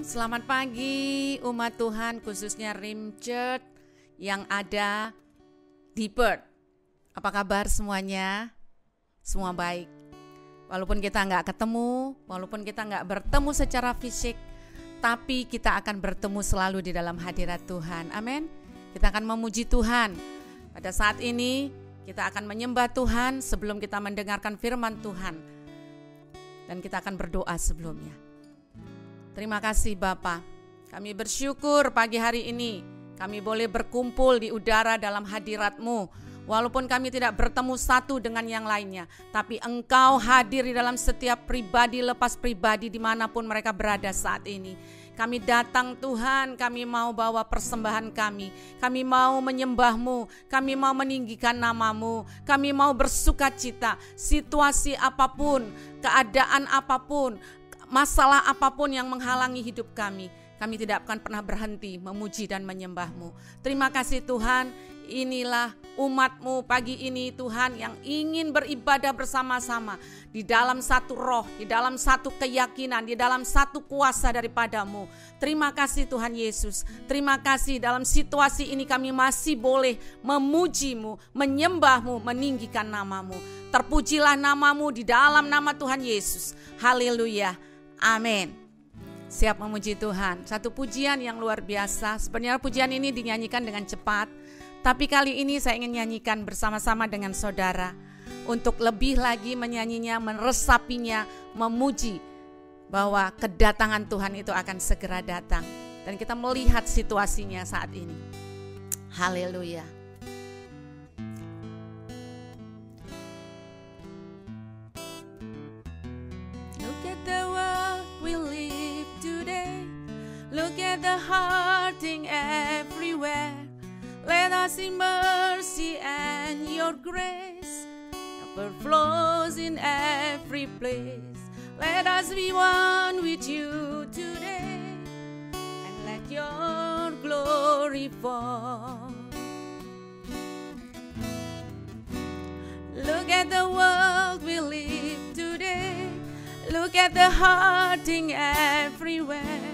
Selamat pagi umat Tuhan, khususnya Rim Church yang ada di Perth. Apa kabar semuanya? Semua baik. Walaupun kita nggak ketemu, walaupun kita nggak bertemu secara fisik, tapi kita akan bertemu selalu di dalam hadirat Tuhan. Amin. Kita akan memuji Tuhan. Pada saat ini kita akan menyembah Tuhan sebelum kita mendengarkan firman Tuhan. Dan kita akan berdoa sebelumnya. Terima kasih Bapa. Kami bersyukur pagi hari ini kami boleh berkumpul di udara dalam hadirat-Mu. Walaupun kami tidak bertemu satu dengan yang lainnya, tapi Engkau hadir di dalam setiap pribadi lepas pribadi dimanapun mereka berada saat ini. Kami datang Tuhan, kami mau bawa persembahan kami mau menyembah-Mu, kami mau meninggikan nama-Mu, kami mau bersuka cita, situasi apapun, keadaan apapun, masalah apapun yang menghalangi hidup kami tidak akan pernah berhenti memuji dan menyembah-Mu. Terima kasih Tuhan, inilah umat-Mu pagi ini Tuhan yang ingin beribadah bersama-sama di dalam satu roh, di dalam satu keyakinan, di dalam satu kuasa daripada-Mu. Terima kasih Tuhan Yesus, terima kasih dalam situasi ini kami masih boleh memuji-Mu, menyembah-Mu, meninggikan nama-Mu. Terpujilah nama-Mu di dalam nama Tuhan Yesus. Haleluya, amin. Siap memuji Tuhan. Satu pujian yang luar biasa. Sebenarnya pujian ini dinyanyikan dengan cepat, tapi kali ini saya ingin nyanyikan bersama-sama dengan saudara untuk lebih lagi menyanyinya, meresapinya, memuji bahwa kedatangan Tuhan itu akan segera datang. Dan kita melihat situasinya saat ini. Haleluya. Look at the world we live today. Look at the hurting everywhere. Let us see mercy and your grace overflows in every place. Let us be one with you today and let your glory fall. Look at the world we live today. Look at the hurting everywhere.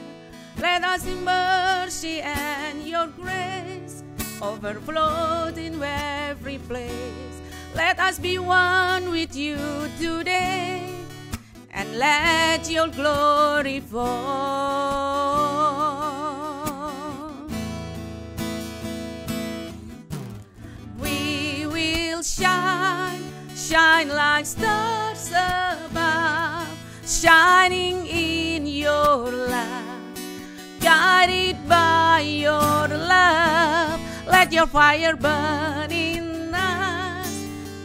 Let us see mercy and your grace overflowed in every place. Let us be one with you today and let your glory fall. We will shine, shine like stars above, shining in your light, guided by your love. Let your fire burn in us,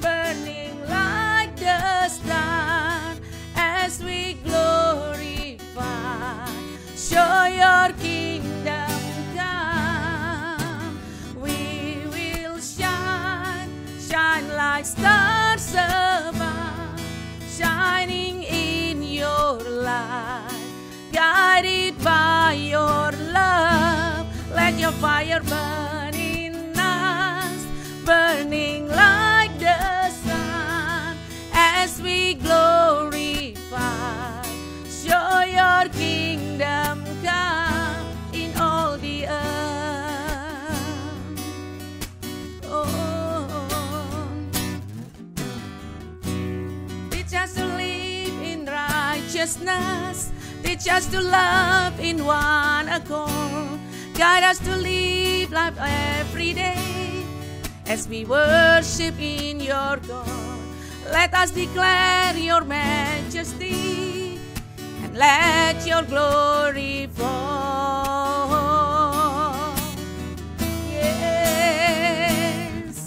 burning like the star as we glorify. Show your kingdom come. We will shine, shine like stars above, shining in your light, guided by your love. Let your fire burn in us, burning like the sun as we glorify. Show your kingdom come in all the earth. Oh, teach us to live in righteousness. Teach us to love in one accord. Guide us to live life every day as we worship in your God. Let us declare your majesty and let your glory fall. Yes,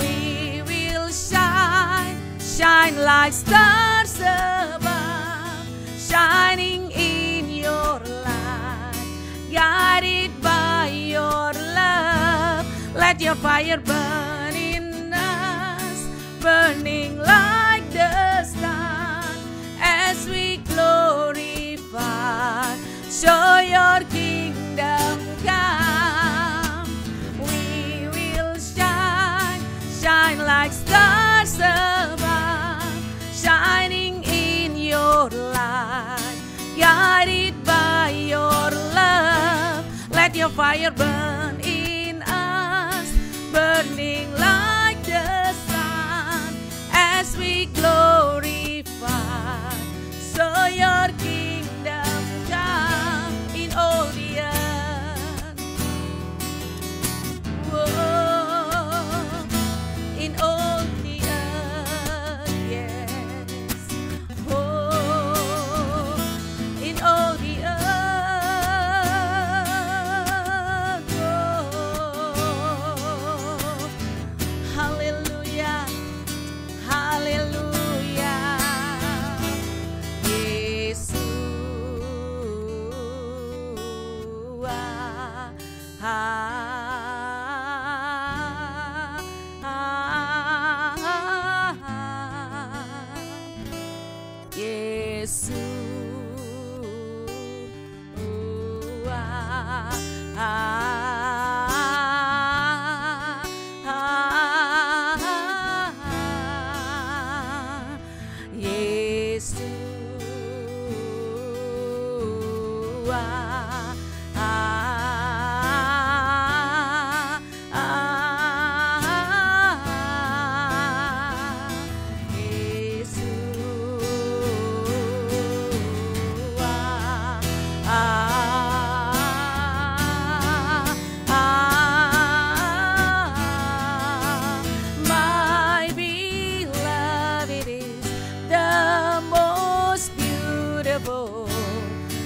we will shine, shine like stars above, shining in your light, guided by your love. Let your fire burn in us, burning like the sun as we glorify. Show your kingdom come. We will shine, shine like stars above, shining in your light, guided by your your fire burn in us, burning like the sun, as we glorify. So your kingdom come in all the earth. Whoa, in all the earth, yes. Oh, in all the earth. Oh, hallelujah, hallelujah.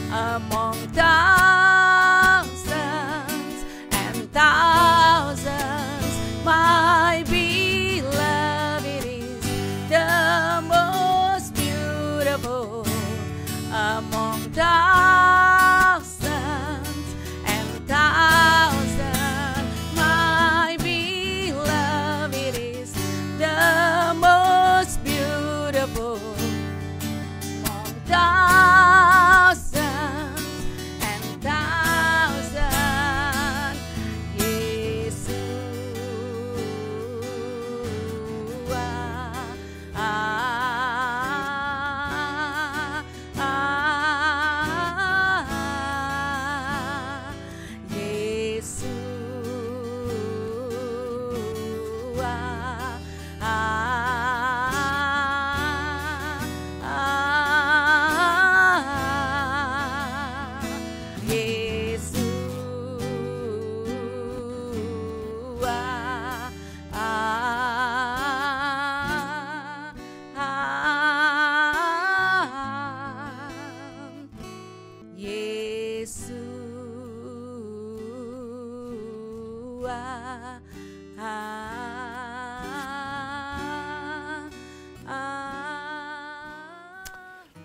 Among thousands and thousands, my beloved is the most beautiful. Among thousands and thousands, my beloved is the most beautiful. Among thousands and thousands, Yesus.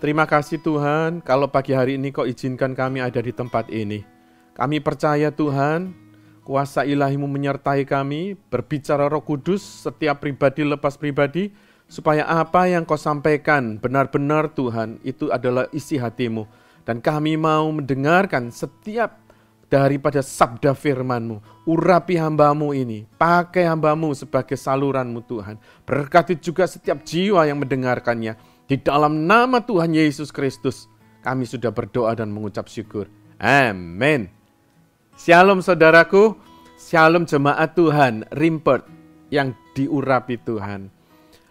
Terima kasih Tuhan, kalau pagi hari ini Kau izinkan kami ada di tempat ini. Kami percaya Tuhan, kuasa ilahi-Mu menyertai kami, berbicara Roh Kudus setiap pribadi lepas pribadi, supaya apa yang Kau sampaikan benar-benar Tuhan, itu adalah isi hati-Mu. Dan kami mau mendengarkan setiap daripada sabda firman-Mu. Urapi hamba-Mu ini, pakai hamba-Mu sebagai saluran-Mu Tuhan. Berkati juga setiap jiwa yang mendengarkannya. Di dalam nama Tuhan Yesus Kristus, kami sudah berdoa dan mengucap syukur. Amin. Shalom saudaraku, shalom jemaat Tuhan, Rimpert yang diurapi Tuhan.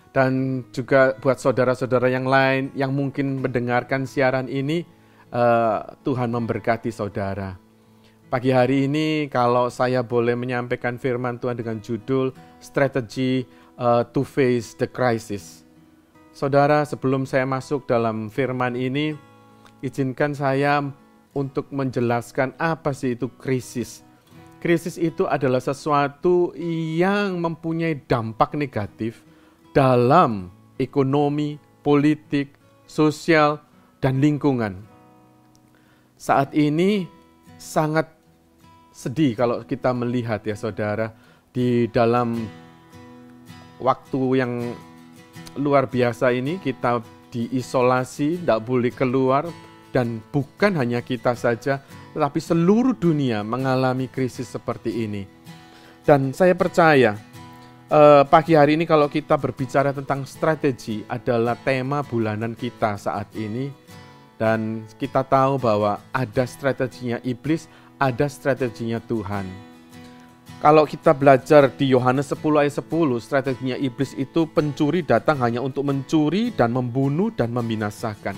Dan juga buat saudara-saudara yang lain yang mungkin mendengarkan siaran ini, Tuhan memberkati saudara. Pagi hari ini kalau saya boleh menyampaikan firman Tuhan dengan judul Strategy to Face the Crisis. Saudara, sebelum saya masuk dalam firman ini, izinkan saya untuk menjelaskan apa sih itu krisis. Krisis itu adalah sesuatu yang mempunyai dampak negatif dalam ekonomi, politik, sosial, dan lingkungan. Saat ini sangat sedih kalau kita melihat ya saudara, di dalam waktu yang luar biasa ini kita diisolasi, tidak boleh keluar, dan bukan hanya kita saja, tetapi seluruh dunia mengalami krisis seperti ini. Dan saya percaya pagi hari ini kalau kita berbicara tentang strategi adalah tema bulanan kita saat ini. Dan kita tahu bahwa ada strateginya iblis, ada strateginya Tuhan. Kalau kita belajar di Yohanes 10 ayat 10, strateginya iblis itu pencuri datang hanya untuk mencuri dan membunuh dan membinasakan.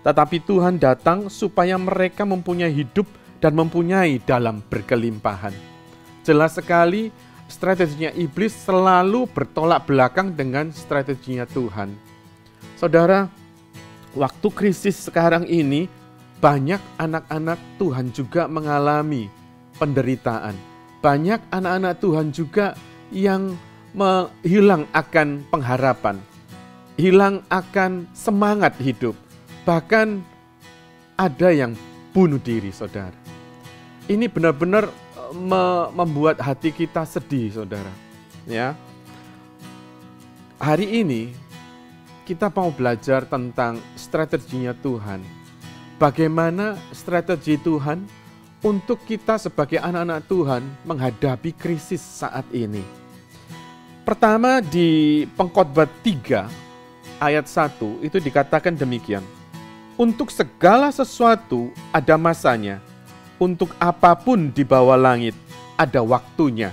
Tetapi Tuhan datang supaya mereka mempunyai hidup dan mempunyai dalam berkelimpahan. Jelas sekali strateginya iblis selalu bertolak belakang dengan strateginya Tuhan. Saudara, waktu krisis sekarang ini banyak anak-anak Tuhan juga mengalami penderitaan. Banyak anak-anak Tuhan juga yang hilang akan pengharapan, hilang akan semangat hidup. Bahkan ada yang bunuh diri, saudara. Ini benar-benar membuat hati kita sedih, saudara. Ya, hari ini kita mau belajar tentang strateginya Tuhan. Bagaimana strategi Tuhan untuk kita sebagai anak-anak Tuhan menghadapi krisis saat ini. Pertama di Pengkhotbah 3 ayat 1 itu dikatakan demikian. Untuk segala sesuatu ada masanya, untuk apapun di bawah langit ada waktunya.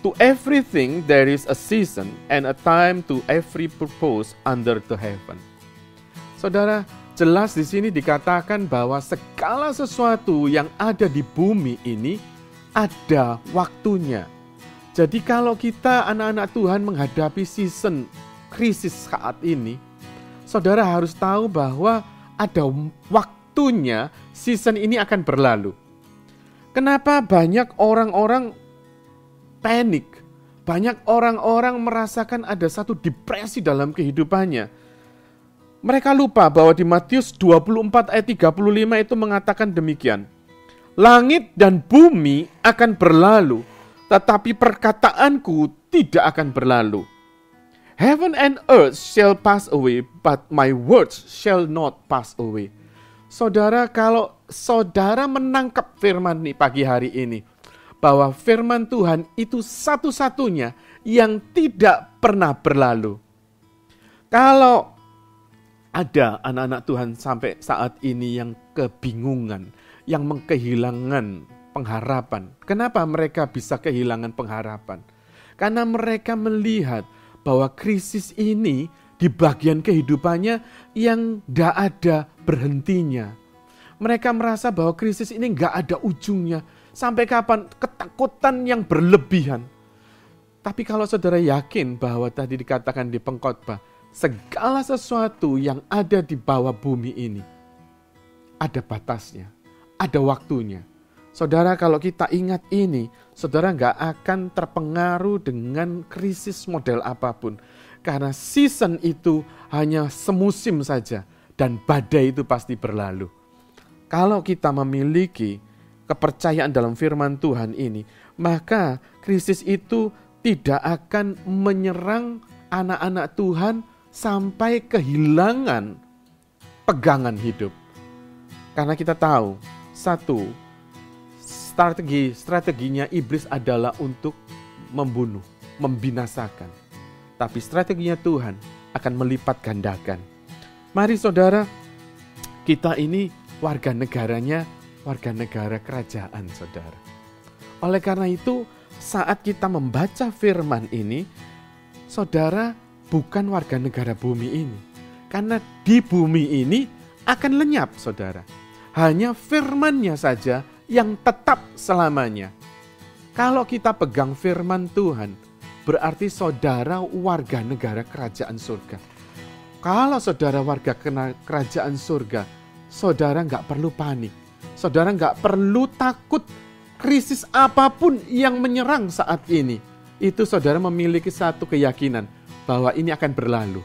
To everything there is a season and a time to every purpose under the heaven. Saudara, jelas di sini dikatakan bahwa segala sesuatu yang ada di bumi ini ada waktunya. Jadi kalau kita anak-anak Tuhan menghadapi season krisis saat ini, saudara harus tahu bahwa ada waktunya season ini akan berlalu. Kenapa banyak orang-orang panik? Banyak orang-orang merasakan ada satu depresi dalam kehidupannya. Mereka lupa bahwa di Matius 24 ayat 35 itu mengatakan demikian. Langit dan bumi akan berlalu, tetapi perkataanku tidak akan berlalu. Heaven and earth shall pass away, but my words shall not pass away. Saudara, kalau saudara menangkap firman nih pagi hari ini, bahwa firman Tuhan itu satu-satunya yang tidak pernah berlalu. Kalau ada anak-anak Tuhan sampai saat ini yang kebingungan, yang kehilangan pengharapan. Kenapa mereka bisa kehilangan pengharapan? Karena mereka melihat bahwa krisis ini di bagian kehidupannya yang tidak ada berhentinya. Mereka merasa bahwa krisis ini nggak ada ujungnya. Sampai kapan? Ketakutan yang berlebihan. Tapi kalau saudara yakin bahwa tadi dikatakan di pengkhotbah, segala sesuatu yang ada di bawah bumi ini ada batasnya, ada waktunya. Saudara, kalau kita ingat ini, saudara nggak akan terpengaruh dengan krisis model apapun. Karena season itu hanya semusim saja dan badai itu pasti berlalu. Kalau kita memiliki kepercayaan dalam firman Tuhan ini, maka krisis itu tidak akan menyerang anak-anak Tuhan sampai kehilangan pegangan hidup. Karena kita tahu, satu, strateginya iblis adalah untuk membunuh, membinasakan. Tapi strateginya Tuhan akan melipat gandakan. Mari saudara, kita ini warga negaranya, warga negara kerajaan, saudara. Oleh karena itu, saat kita membaca firman ini, saudara bukan warga negara bumi ini. Karena di bumi ini akan lenyap, saudara. Hanya firman-Nya saja yang tetap selamanya. Kalau kita pegang firman Tuhan, berarti saudara warga negara kerajaan surga. Kalau saudara warga kerajaan surga, saudara nggak perlu panik. Saudara nggak perlu takut krisis apapun yang menyerang saat ini. Itu saudara memiliki satu keyakinan bahwa ini akan berlalu.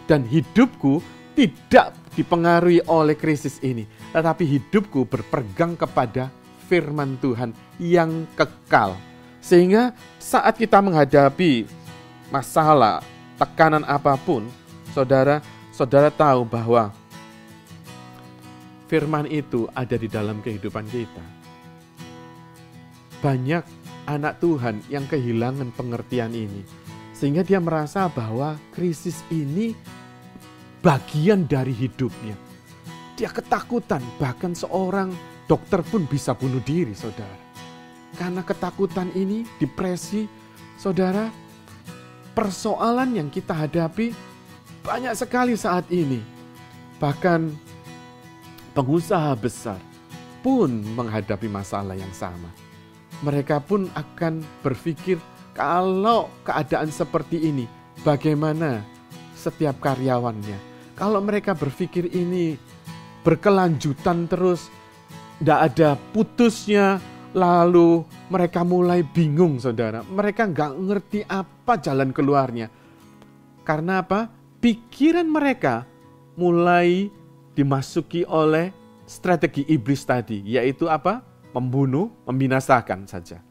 Dan hidupku tidak dipengaruhi oleh krisis ini. Tetapi hidupku berpegang kepada firman Tuhan yang kekal. Sehingga saat kita menghadapi masalah, tekanan apapun, saudara tahu bahwa firman itu ada di dalam kehidupan kita. Banyak anak Tuhan yang kehilangan pengertian ini. Sehingga dia merasa bahwa krisis ini bagian dari hidupnya. Dia ketakutan, bahkan seorang dokter pun bisa bunuh diri, saudara. Karena ketakutan ini, depresi, saudara, persoalan yang kita hadapi banyak sekali saat ini. Bahkan pengusaha besar pun menghadapi masalah yang sama. Mereka pun akan berpikir, kalau keadaan seperti ini, bagaimana setiap karyawannya? Kalau mereka berpikir ini berkelanjutan terus, tidak ada putusnya, lalu mereka mulai bingung, saudara. Mereka nggak ngerti apa jalan keluarnya. Karena apa? Pikiran mereka mulai dimasuki oleh strategi iblis tadi, yaitu apa? Membunuh, membinasakan saja.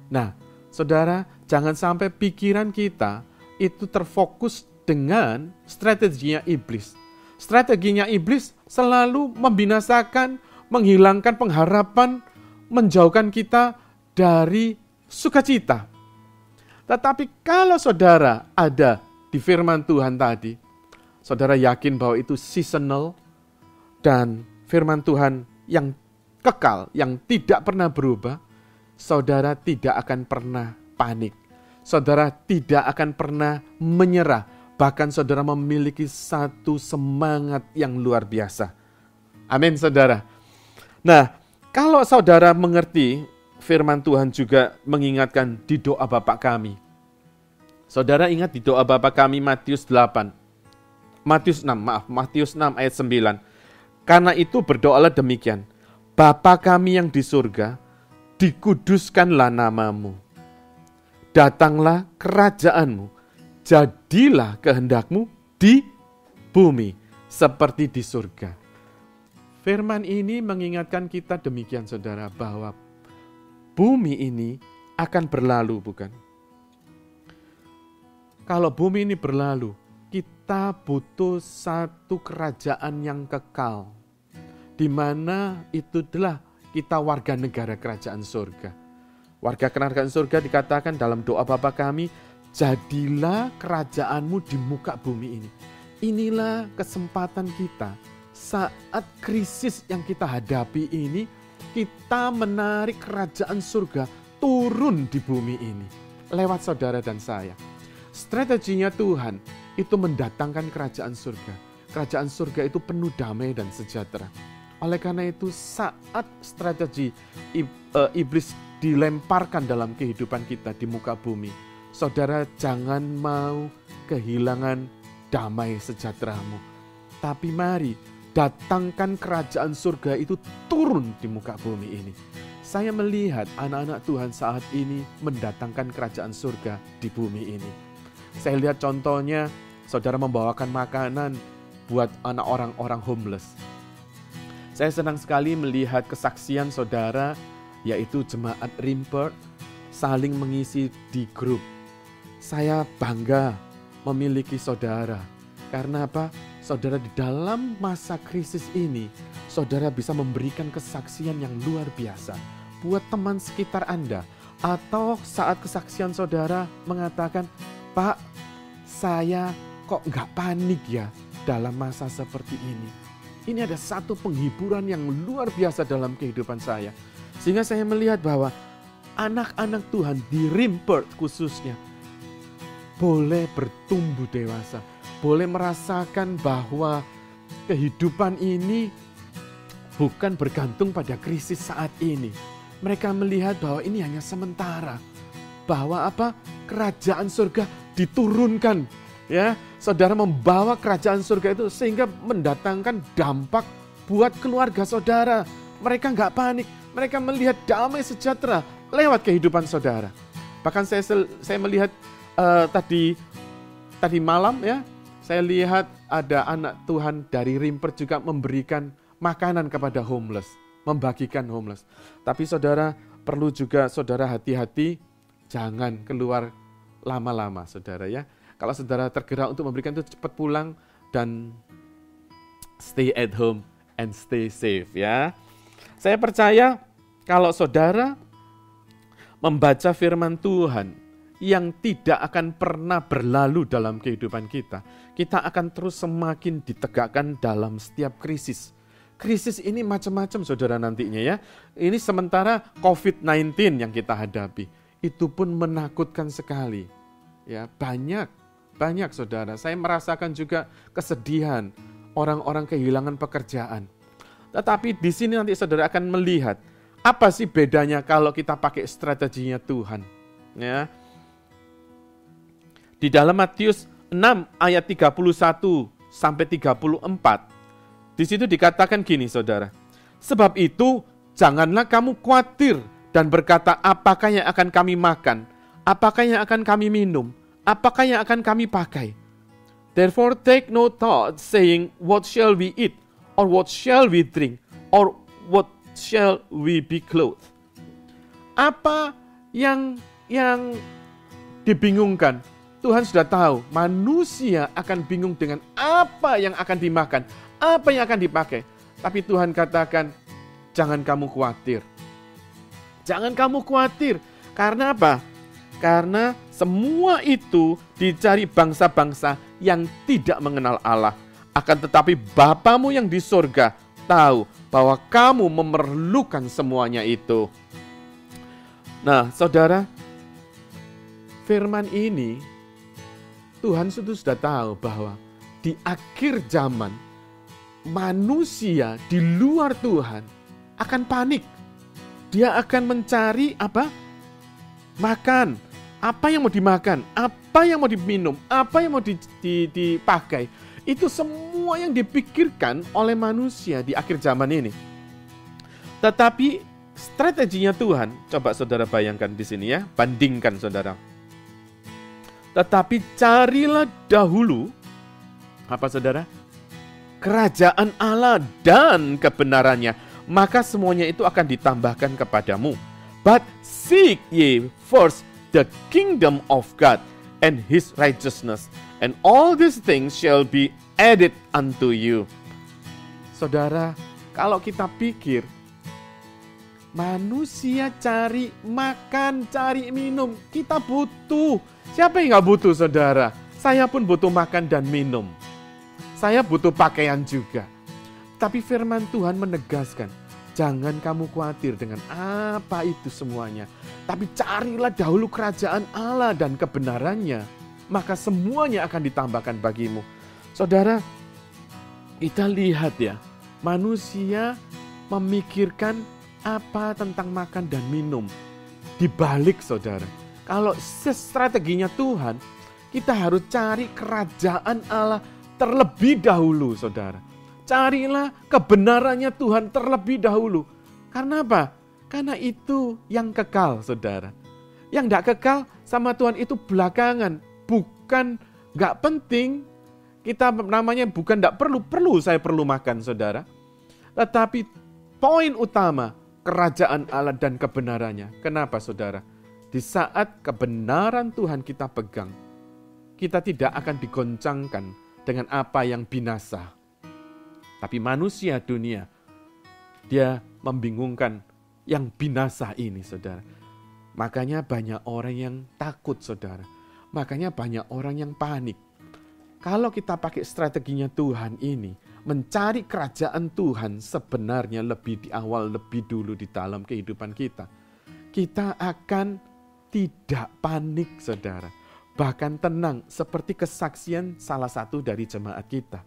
Nah, saudara, jangan sampai pikiran kita itu terfokus dengan strateginya iblis. Strateginya iblis selalu membinasakan, menghilangkan pengharapan, menjauhkan kita dari sukacita. Tetapi kalau saudara ada di firman Tuhan tadi, saudara yakin bahwa itu seasonal dan firman Tuhan yang kekal, yang tidak pernah berubah, saudara tidak akan pernah panik. Saudara tidak akan pernah menyerah. Bahkan saudara memiliki satu semangat yang luar biasa. Amin, saudara. Nah, kalau saudara mengerti, firman Tuhan juga mengingatkan di doa Bapa kami. Saudara ingat di doa Bapa kami Matius 6 ayat 9. Karena itu berdoalah demikian. Bapa kami yang di surga, dikuduskanlah namamu. Datanglah kerajaanmu, jadilah kehendakmu di bumi seperti di surga. Firman ini mengingatkan kita demikian, saudara, bahwa bumi ini akan berlalu, bukan? Kalau bumi ini berlalu, kita butuh satu kerajaan yang kekal, di mana itu adalah kita warga negara kerajaan surga. Warga kerajaan surga dikatakan dalam doa Bapa kami, jadilah kerajaanmu di muka bumi ini. Inilah kesempatan kita saat krisis yang kita hadapi ini, kita menarik kerajaan surga turun di bumi ini lewat saudara dan saya. Strateginya Tuhan itu mendatangkan kerajaan surga. Kerajaan surga itu penuh damai dan sejahtera. Oleh karena itu, saat strategi iblis dilemparkan dalam kehidupan kita di muka bumi, saudara jangan mau kehilangan damai sejahteramu. Tapi mari datangkan kerajaan surga itu turun di muka bumi ini. Saya melihat anak-anak Tuhan saat ini mendatangkan kerajaan surga di bumi ini. Saya lihat contohnya, saudara membawakan makanan buat anak orang-orang homeless. Saya senang sekali melihat kesaksian saudara, yaitu jemaat Rimper, saling mengisi di grup. Saya bangga memiliki saudara. Karena apa? Saudara di dalam masa krisis ini, saudara bisa memberikan kesaksian yang luar biasa buat teman sekitar Anda. Atau saat kesaksian saudara mengatakan, Pak, saya kok nggak panik ya dalam masa seperti ini. Ini ada satu penghiburan yang luar biasa dalam kehidupan saya. Sehingga saya melihat bahwa anak-anak Tuhan di Rimpert khususnya boleh bertumbuh dewasa. Boleh merasakan bahwa kehidupan ini bukan bergantung pada krisis saat ini. Mereka melihat bahwa ini hanya sementara. Bahwa apa? Kerajaan surga diturunkan. Ya, saudara membawa kerajaan surga itu sehingga mendatangkan dampak buat keluarga saudara. Mereka nggak panik, mereka melihat damai sejahtera lewat kehidupan saudara. Bahkan saya melihat tadi malam ya, saya lihat ada anak Tuhan dari Rimper juga memberikan makanan kepada homeless, membagikan homeless. Tapi saudara perlu juga saudara hati-hati, jangan keluar lama-lama saudara ya. Kalau saudara tergerak untuk memberikan itu cepat pulang dan stay at home and stay safe ya. Saya percaya kalau saudara membaca firman Tuhan yang tidak akan pernah berlalu dalam kehidupan kita, kita akan terus semakin ditegakkan dalam setiap krisis. Krisis ini macam-macam saudara nantinya ya. Ini sementara COVID-19 yang kita hadapi. Itu pun menakutkan sekali. Ya, banyak saudara. Saya merasakan juga kesedihan. Orang-orang kehilangan pekerjaan. Tetapi di sini nanti saudara akan melihat apa sih bedanya kalau kita pakai strateginya Tuhan. Ya. Di dalam Matius 6 ayat 31 sampai 34. Di situ dikatakan gini saudara. Sebab itu janganlah kamu khawatir dan berkata apakah yang akan kami makan, apakah yang akan kami minum, apakah yang akan kami pakai. Therefore take no thought saying what shall we eat, or what shall we drink, or what shall we be clothed. Apa yang dibingungkan? Tuhan sudah tahu manusia akan bingung dengan apa yang akan dimakan, apa yang akan dipakai. Tapi Tuhan katakan, jangan kamu khawatir. Jangan kamu khawatir. Karena apa? Karena semua itu dicari bangsa-bangsa yang tidak mengenal Allah. Akan tetapi Bapamu yang di surga tahu bahwa kamu memerlukan semuanya itu. Nah, saudara, firman ini Tuhan sudah tahu bahwa di akhir zaman manusia di luar Tuhan akan panik. Dia akan mencari apa? Makan. Apa yang mau dimakan? Apa yang mau diminum? Apa yang mau dipakai? Itu semua yang dipikirkan oleh manusia di akhir zaman ini. Tetapi strateginya Tuhan, coba saudara bayangkan di sini ya, bandingkan saudara. Tetapi carilah dahulu, apa saudara? Kerajaan Allah dan kebenarannya, maka semuanya itu akan ditambahkan kepadamu. But seek ye first the kingdom of God and his righteousness, and all these things shall be added unto you. Saudara, kalau kita pikir, manusia cari makan, cari minum, kita butuh. Siapa yang gak butuh saudara? Saya pun butuh makan dan minum. Saya butuh pakaian juga. Tapi firman Tuhan menegaskan, jangan kamu khawatir dengan apa itu semuanya. Tapi carilah dahulu kerajaan Allah dan kebenarannya. Maka semuanya akan ditambahkan bagimu. Saudara, kita lihat ya, manusia memikirkan apa tentang makan dan minum. Dibalik saudara, kalau strateginya Tuhan, kita harus cari kerajaan Allah terlebih dahulu saudara. Carilah kebenarannya Tuhan terlebih dahulu. Karena apa? Karena itu yang kekal saudara. Yang tidak kekal sama Tuhan itu belakangan. Bukan gak penting. Kita namanya bukan gak perlu saya perlu makan saudara. Tetapi poin utama, kerajaan Allah dan kebenarannya. Kenapa saudara? Di saat kebenaran Tuhan kita pegang, kita tidak akan digoncangkan dengan apa yang binasa. Tapi manusia dunia, dia membingungkan yang binasa ini saudara. Makanya banyak orang yang takut saudara. Makanya banyak orang yang panik. Kalau kita pakai strateginya Tuhan ini, mencari kerajaan Tuhan sebenarnya lebih di awal, lebih dulu di dalam kehidupan kita. Kita akan tidak panik saudara. Bahkan tenang seperti kesaksian salah satu dari jemaat kita.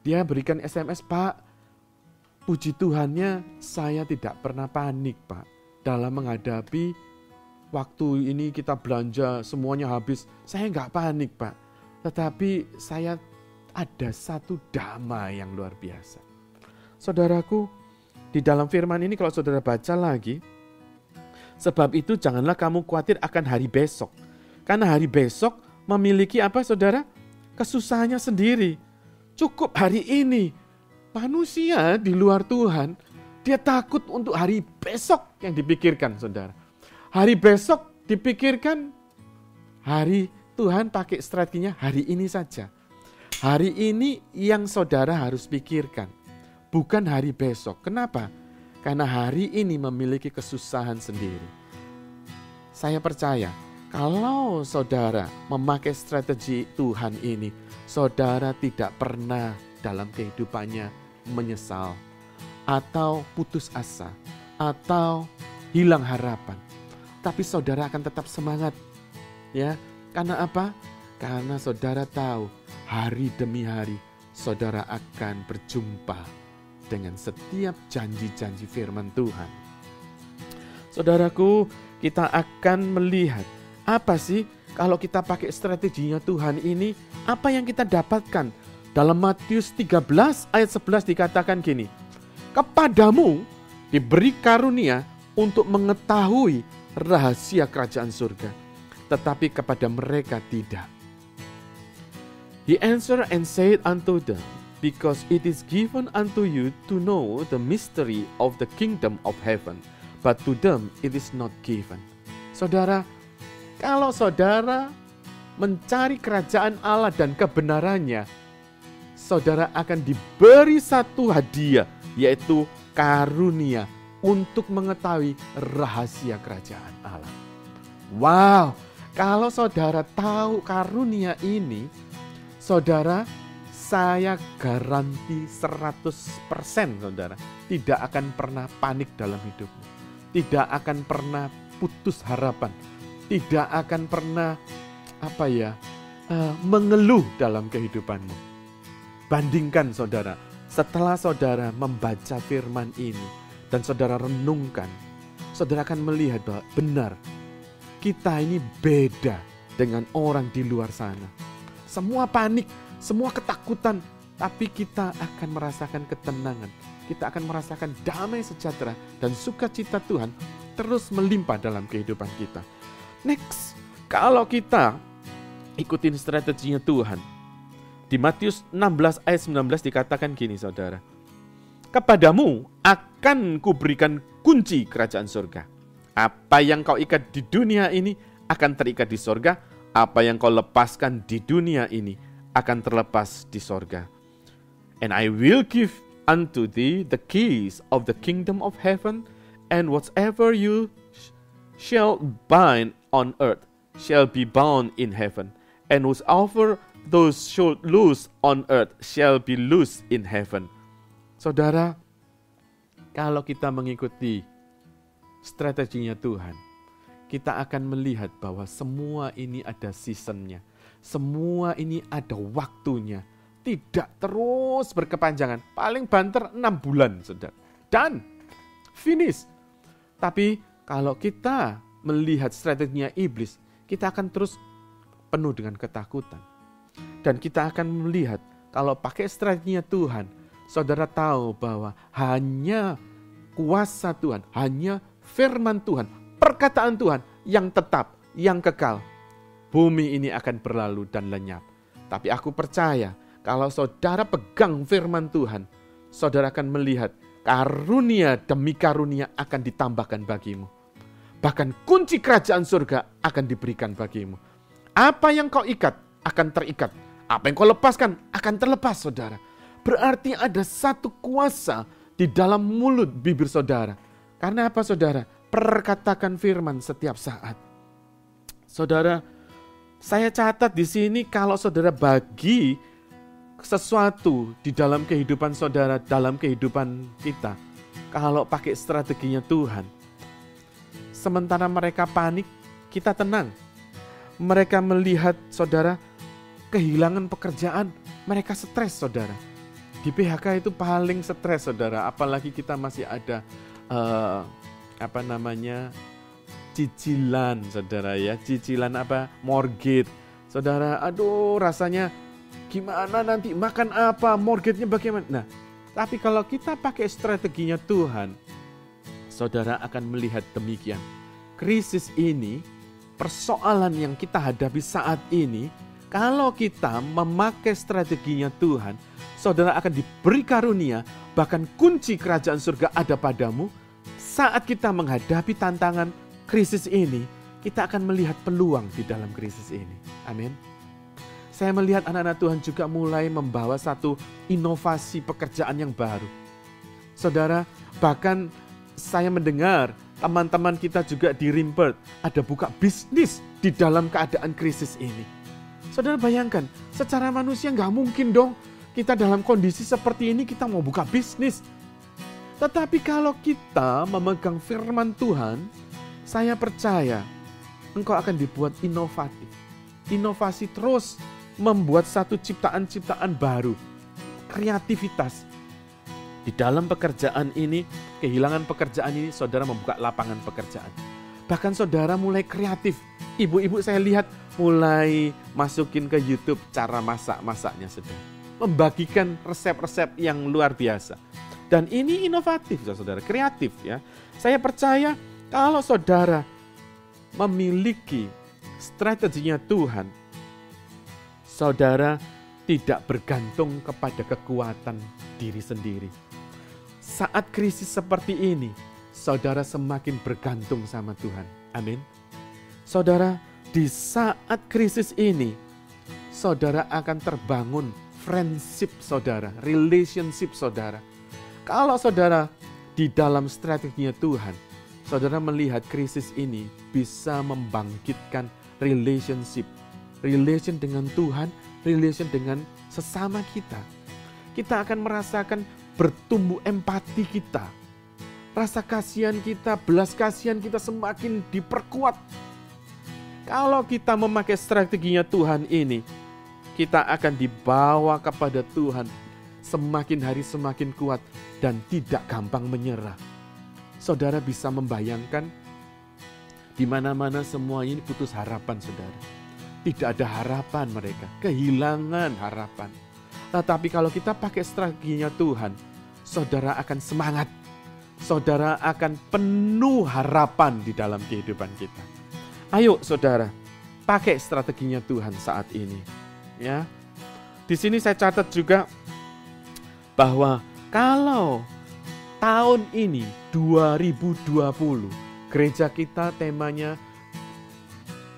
Dia berikan SMS, Pak, puji Tuhannya saya tidak pernah panik Pak. Dalam menghadapi waktu ini kita belanja semuanya habis, saya nggak panik Pak. Tetapi saya ada satu damai yang luar biasa. Saudaraku, di dalam firman ini kalau saudara baca lagi, sebab itu janganlah kamu khawatir akan hari besok. Karena hari besok memiliki apa saudara? Kesusahannya sendiri. Cukup hari ini. Manusia di luar Tuhan, dia takut untuk hari besok yang dipikirkan saudara. Hari besok dipikirkan, hari Tuhan pakai strateginya hari ini saja. Hari ini yang saudara harus pikirkan. Bukan hari besok. Kenapa? Karena hari ini memiliki kesusahan sendiri. Saya percaya, kalau saudara memakai strategi Tuhan ini, saudara tidak pernah dalam kehidupannya menyesal. atau putus asa, atau hilang harapan. Tapi saudara akan tetap semangat. Ya, karena apa? Karena saudara tahu hari demi hari saudara akan berjumpa dengan setiap janji-janji firman Tuhan. Saudaraku, kita akan melihat apa sih kalau kita pakai strateginya Tuhan ini, apa yang kita dapatkan. Dalam Matius 13 ayat 11 dikatakan gini, kepadamu diberi karunia untuk mengetahui rahasia kerajaan surga, tetapi kepada mereka tidak. He answered and said unto them, because it is given unto you to know the mystery of the kingdom of heaven, but to them it is not given. Saudara, kalau saudara mencari kerajaan Allah dan kebenarannya, saudara akan diberi satu hadiah, yaitu karunia untuk mengetahui rahasia kerajaan Allah. Wow, kalau saudara tahu karunia ini, saudara, saya garanti 100% saudara tidak akan pernah panik dalam hidupmu. Tidak akan pernah putus harapan. Tidak akan pernah mengeluh dalam kehidupanmu. Bandingkan saudara, setelah saudara membaca firman ini dan saudara renungkan, saudara akan melihat bahwa benar kita ini beda dengan orang di luar sana. Semua panik, semua ketakutan, tapi kita akan merasakan ketenangan. Kita akan merasakan damai sejahtera dan sukacita Tuhan terus melimpah dalam kehidupan kita. Next, kalau kita ikutin strateginya Tuhan, di Matius 16 ayat 19 dikatakan gini saudara, kepadamu akan kuberikan kunci kerajaan surga. Apa yang kau ikat di dunia ini akan terikat di surga, apa yang kau lepaskan di dunia ini akan terlepas di surga. And I will give unto thee the keys of the kingdom of heaven, and whatever you shall bind on earth shall be bound in heaven, and whatsoever those shall loose on earth shall be loosed in heaven. Saudara, kalau kita mengikuti strateginya Tuhan, kita akan melihat bahwa semua ini ada seasonnya. Semua ini ada waktunya. Tidak terus berkepanjangan. Paling banter 6 bulan, saudara. Dan finish. Tapi kalau kita melihat strateginya iblis, kita akan terus penuh dengan ketakutan. Dan kita akan melihat kalau pakai strateginya Tuhan, saudara tahu bahwa hanya kuasa Tuhan, hanya firman Tuhan, perkataan Tuhan yang tetap, yang kekal. Bumi ini akan berlalu dan lenyap. Tapi aku percaya kalau saudara pegang firman Tuhan, saudara akan melihat karunia demi karunia akan ditambahkan bagimu. Bahkan kunci kerajaan surga akan diberikan bagimu. Apa yang kau ikat akan terikat. Apa yang kau lepaskan akan terlepas, saudara. Berarti ada satu kuasa di dalam mulut bibir saudara. Karena apa, saudara? Perkatakan firman setiap saat. Saudara, saya catat di sini kalau saudara bagi sesuatu di dalam kehidupan saudara, dalam kehidupan kita, kalau pakai strateginya Tuhan, sementara mereka panik, kita tenang. Mereka melihat saudara kehilangan pekerjaan, mereka stres, saudara. Di PHK itu paling stres, saudara. Apalagi kita masih ada cicilan, saudara ya. Cicilan mortgage. Saudara, aduh rasanya gimana nanti makan apa, mortgage-nya bagaimana. Nah, tapi kalau kita pakai strateginya Tuhan, saudara akan melihat demikian. Krisis ini, persoalan yang kita hadapi saat ini, kalau kita memakai strateginya Tuhan, saudara akan diberi karunia, bahkan kunci kerajaan surga ada padamu. Saat kita menghadapi tantangan krisis ini, kita akan melihat peluang di dalam krisis ini. Amin. Saya melihat anak-anak Tuhan juga mulai membawa satu inovasi pekerjaan yang baru. Saudara, bahkan saya mendengar teman-teman kita juga di Rimpert ada buka bisnis di dalam keadaan krisis ini. Saudara bayangkan, secara manusia nggak mungkin dong kita dalam kondisi seperti ini kita mau buka bisnis. Tetapi kalau kita memegang firman Tuhan, saya percaya engkau akan dibuat inovatif. Inovasi terus membuat satu ciptaan-ciptaan baru. Kreativitas. Di dalam pekerjaan ini, kehilangan pekerjaan ini, saudara membuka lapangan pekerjaan. Bahkan saudara mulai kreatif. Ibu-ibu saya lihat mulai masukin ke YouTube cara masak-masaknya, saudara. Membagikan resep-resep yang luar biasa. Dan ini inovatif, saudara, kreatif ya. Saya percaya kalau saudara memiliki strateginya Tuhan, saudara tidak bergantung kepada kekuatan diri sendiri. Saat krisis seperti ini, saudara semakin bergantung sama Tuhan. Amin. Saudara, di saat krisis ini, saudara akan terbangun friendship saudara, relationship saudara. Kalau saudara di dalam strateginya Tuhan, saudara melihat krisis ini bisa membangkitkan relationship. Relation dengan Tuhan, relation dengan sesama kita. Kita akan merasakan bertumbuh empati kita. Rasa kasihan kita, belas kasihan kita semakin diperkuat. Kalau kita memakai strateginya Tuhan ini, kita akan dibawa kepada Tuhan semakin hari semakin kuat dan tidak gampang menyerah. Saudara bisa membayangkan di mana-mana semua ini putus harapan, saudara. Tidak ada harapan mereka, kehilangan harapan. Tetapi kalau kita pakai strateginya Tuhan, saudara akan semangat. Saudara akan penuh harapan di dalam kehidupan kita. Ayo saudara, pakai strateginya Tuhan saat ini. Ya, di sini saya catat juga bahwa kalau tahun ini 2020 gereja kita temanya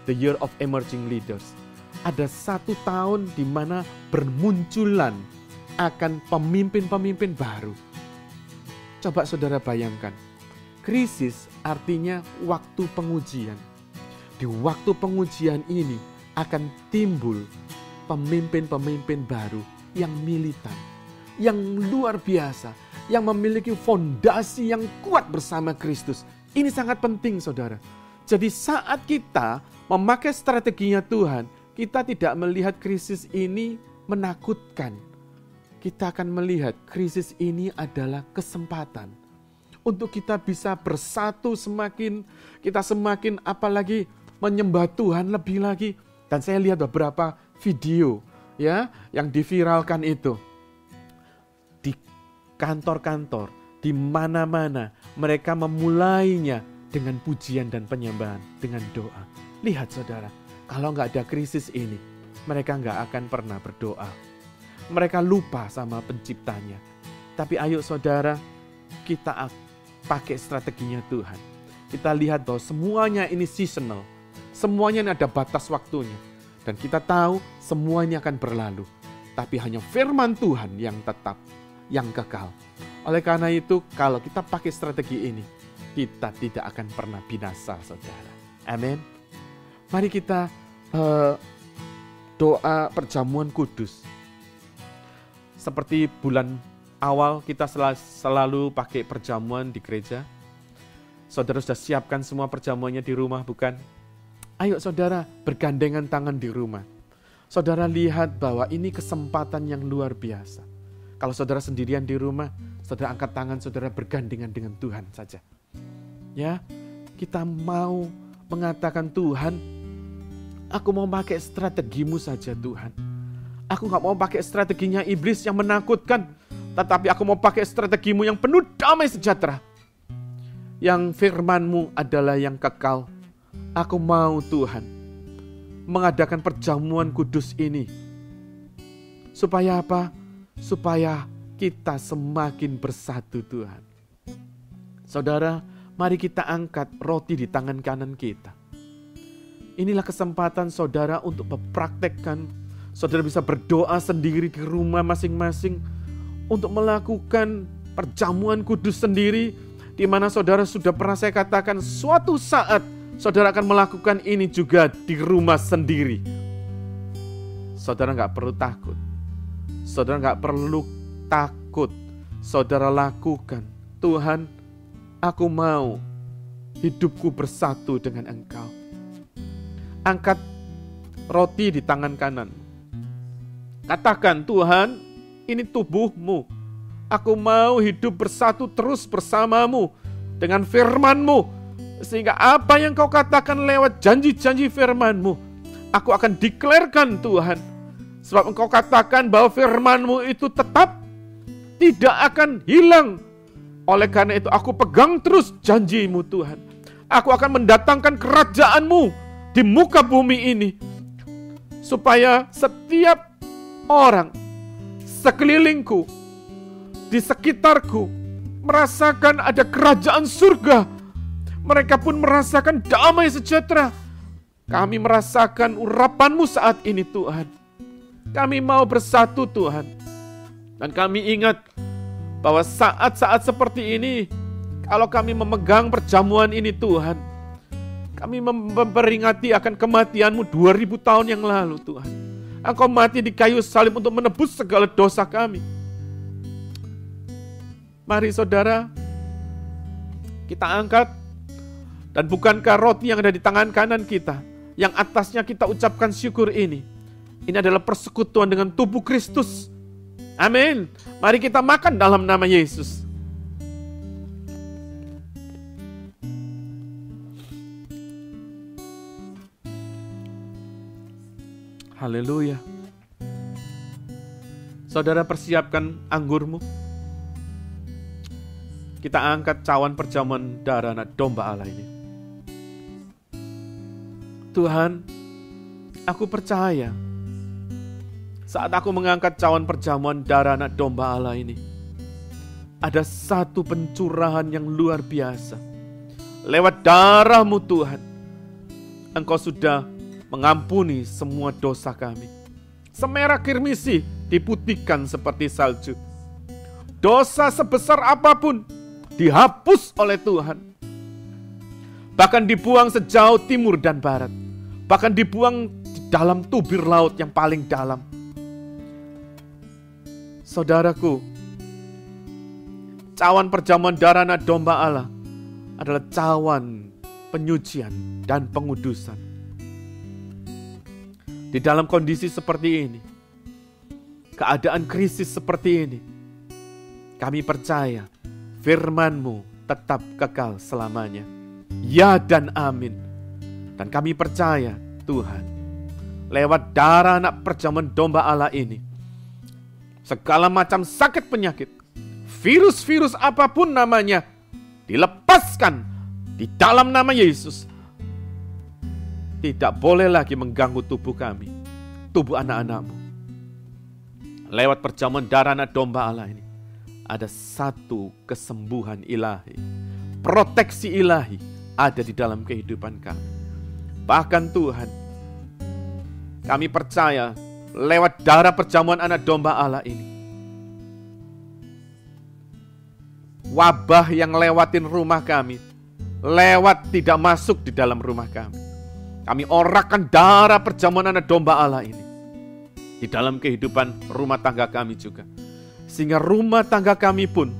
The Year of Emerging Leaders. Ada satu tahun di mana bermunculan akan pemimpin-pemimpin baru. Coba saudara bayangkan, krisis artinya waktu pengujian. Di waktu pengujian ini akan timbul pemimpin-pemimpin baru yang militan, yang luar biasa, yang memiliki fondasi yang kuat bersama Kristus. Ini sangat penting saudara. Jadi saat kita memakai strateginya Tuhan, kita tidak melihat krisis ini menakutkan. Kita akan melihat krisis ini adalah kesempatan untuk kita bisa bersatu kita semakin apalagi menyembah Tuhan lebih lagi. Dan saya lihat beberapa video ya yang diviralkan itu di kantor-kantor, di mana-mana mereka memulainya dengan pujian dan penyembahan, dengan doa. Lihat saudara, kalau nggak ada krisis ini, mereka nggak akan pernah berdoa. Mereka lupa sama penciptanya. Tapi ayo saudara, kita pakai strateginya Tuhan. Kita lihat bahwa semuanya ini seasonal. Semuanya ini ada batas waktunya. Dan kita tahu semuanya akan berlalu. Tapi hanya firman Tuhan yang tetap, yang kekal. Oleh karena itu, kalau kita pakai strategi ini, kita tidak akan pernah binasa, saudara. Amin. Mari kita doa perjamuan kudus. Seperti bulan awal kita selalu pakai perjamuan di gereja. Saudara sudah siapkan semua perjamuannya di rumah, bukan? Ayo saudara bergandengan tangan di rumah. Saudara lihat bahwa ini kesempatan yang luar biasa. Kalau saudara sendirian di rumah, saudara angkat tangan, saudara bergandengan dengan Tuhan saja. Ya, kita mau mengatakan Tuhan, aku mau pakai strategimu saja Tuhan. Aku gak mau pakai strateginya iblis yang menakutkan, tetapi aku mau pakai strategimu yang penuh damai sejahtera. Yang firman-Mu adalah yang kekal. Aku mau Tuhan mengadakan perjamuan kudus ini. Supaya apa? Supaya kita semakin bersatu Tuhan. Saudara, mari kita angkat roti di tangan kanan kita. Inilah kesempatan saudara untuk mempraktekkan. Saudara bisa berdoa sendiri di rumah masing-masing untuk melakukan perjamuan kudus sendiri, di mana saudara sudah pernah saya katakan suatu saat saudara akan melakukan ini juga di rumah sendiri. Saudara gak perlu takut. Saudara gak perlu takut. Saudara lakukan Tuhan, aku mau hidupku bersatu dengan Engkau. Angkat roti di tangan kanan. Katakan, Tuhan, ini tubuh-Mu. Aku mau hidup bersatu terus bersama-Mu dengan firman-Mu. Sehingga apa yang Kau katakan lewat janji-janji firman-Mu, aku akan deklarkan, Tuhan. Sebab Engkau katakan bahwa firman-Mu itu tetap tidak akan hilang. Oleh karena itu aku pegang terus janji-Mu, Tuhan. Aku akan mendatangkan kerajaan-Mu di muka bumi ini. Supaya setiap orang sekelilingku, di sekitarku, merasakan ada kerajaan surga. Mereka pun merasakan damai sejahtera. Kami merasakan urapan-Mu saat ini, Tuhan. Kami mau bersatu, Tuhan. Dan kami ingat bahwa saat-saat seperti ini, kalau kami memegang perjamuan ini, Tuhan, kami memperingati akan kematian-Mu 2000 tahun yang lalu, Tuhan. Engkau mati di kayu salib untuk menebus segala dosa kami. Mari saudara, kita angkat. Dan bukankah roti yang ada di tangan kanan kita, yang atasnya kita ucapkan syukur ini adalah persekutuan dengan tubuh Kristus. Amin. Mari kita makan dalam nama Yesus. Haleluya. Saudara, persiapkan anggurmu. Kita angkat cawan perjamuan darah anak domba Allah ini. Tuhan, aku percaya saat aku mengangkat cawan perjamuan darah anak domba Allah ini, ada satu pencurahan yang luar biasa. Lewat darah-Mu, Tuhan, Engkau sudah mengampuni semua dosa kami. Semerah kirmisi diputihkan seperti salju. Dosa sebesar apapun dihapus oleh Tuhan. Bahkan dibuang sejauh timur dan barat. Bahkan dibuang di dalam tubir laut yang paling dalam. Saudaraku, cawan perjamuan darah anak domba Allah adalah cawan penyucian dan pengudusan. Di dalam kondisi seperti ini, keadaan krisis seperti ini, kami percaya firman-Mu tetap kekal selamanya. Ya dan amin. Dan kami percaya, Tuhan, lewat darah anak perjamuan domba Allah ini, segala macam sakit penyakit, virus-virus apapun namanya, dilepaskan di dalam nama Yesus. Tidak boleh lagi mengganggu tubuh kami, tubuh anak-anak-Mu. Lewat perjamuan darah anak domba Allah ini, ada satu kesembuhan ilahi, proteksi ilahi ada di dalam kehidupan kami. Bahkan Tuhan, kami percaya lewat darah perjamuan anak domba Allah ini, wabah yang lewatin rumah kami, lewat tidak masuk di dalam rumah kami. Kami orakan darah perjamuan anak domba Allah ini di dalam kehidupan rumah tangga kami juga. Sehingga rumah tangga kami pun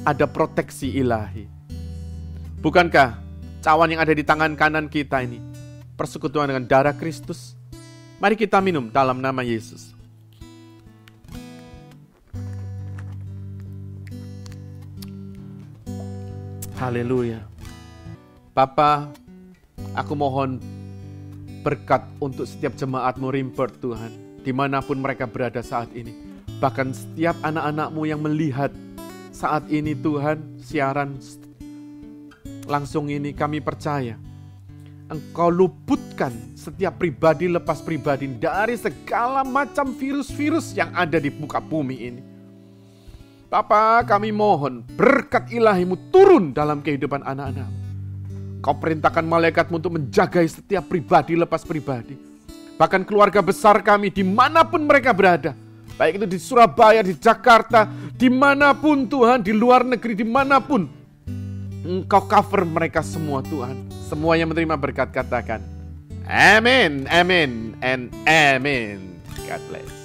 ada proteksi ilahi. Bukankah cawan yang ada di tangan kanan kita ini persekutuan dengan darah Kristus? Mari kita minum dalam nama Yesus. Haleluya. Bapa, aku mohon berkat untuk setiap jemaat-Mu Rimpert, Tuhan, dimanapun mereka berada saat ini. Bahkan setiap anak-anak-Mu yang melihat saat ini, Tuhan, siaran langsung ini, kami percaya Engkau luputkan setiap pribadi lepas pribadi dari segala macam virus-virus yang ada di muka bumi ini. Bapa, kami mohon berkat ilahi-Mu turun dalam kehidupan anak-anak. Kau perintahkan malaikat-Mu untuk menjaga setiap pribadi lepas pribadi. Bahkan keluarga besar kami dimanapun mereka berada. Baik itu di Surabaya, di Jakarta, dimanapun Tuhan, di luar negeri, dimanapun. Engkau cover mereka semua, Tuhan. Semua yang menerima berkat katakan, amin, amin, and amin. God bless.